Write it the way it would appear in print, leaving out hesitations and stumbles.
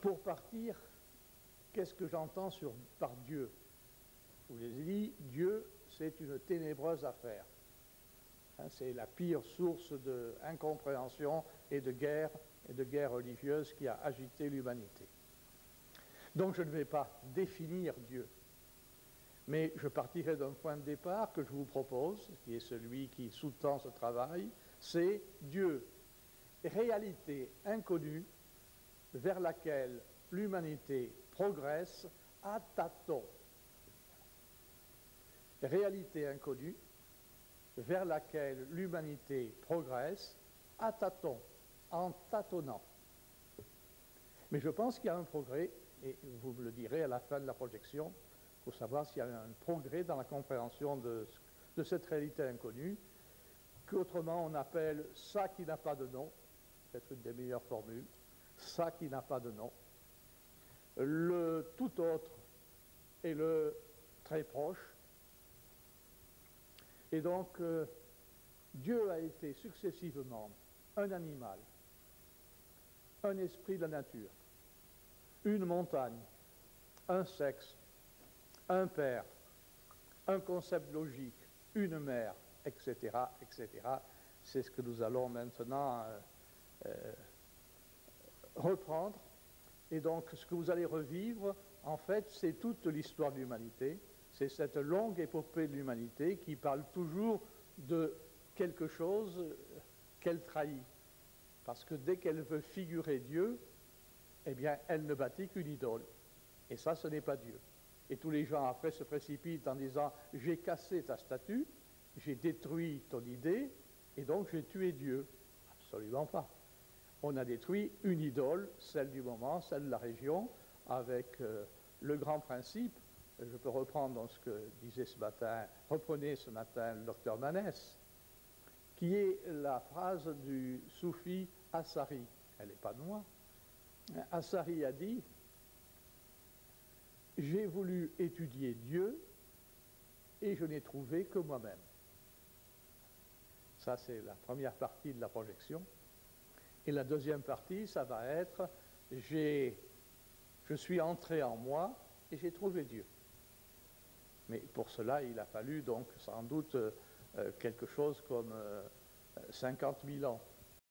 Pour partir, qu'est-ce que j'entends par Dieu? Je vous l'ai dit, Dieu, c'est une ténébreuse affaire. Hein, c'est la pire source d'incompréhension et de guerre religieuse qui a agité l'humanité. Donc je ne vais pas définir Dieu, mais je partirai d'un point de départ que je vous propose, qui est celui qui sous-tend ce travail, c'est Dieu, réalité inconnue vers laquelle l'humanité progresse à tâtons. Réalité inconnue vers laquelle l'humanité progresse à tâtons, en tâtonnant. Mais je pense qu'il y a un progrès, et vous me le direz à la fin de la projection, pour savoir s'il y a un progrès dans la compréhension de cette réalité inconnue, qu'autrement on appelle ça qui n'a pas de nom, c'est une des meilleures formules, ça qui n'a pas de nom, le tout autre et le très proche. Et donc, Dieu a été successivement un animal, un esprit de la nature, une montagne, un sexe, un père, un concept logique, une mère, etc., etc. C'est ce que nous allons maintenant reprendre. Et donc, ce que vous allez revivre, en fait, c'est toute l'histoire de l'humanité. C'est cette longue épopée de l'humanité qui parle toujours de quelque chose qu'elle trahit. Parce que dès qu'elle veut figurer Dieu, eh bien, elle ne bâtit qu'une idole. Et ça, ce n'est pas Dieu. Et tous les gens après se précipitent en disant « j'ai cassé ta statue, j'ai détruit ton idée, et donc j'ai tué Dieu ». Absolument pas. On a détruit une idole, celle du moment, celle de la région, avec le grand principe. Je peux reprendre dans ce que disait reprenait ce matin le docteur Manès, qui est la phrase du soufi Assari. Elle n'est pas de moi. Assari a dit « J'ai voulu étudier Dieu et je n'ai trouvé que moi-même ». Ça, c'est la première partie de la projection. Et la deuxième partie, ça va être « Je suis entré en moi et j'ai trouvé Dieu ». Mais pour cela, il a fallu donc sans doute quelque chose comme 50 000 ans.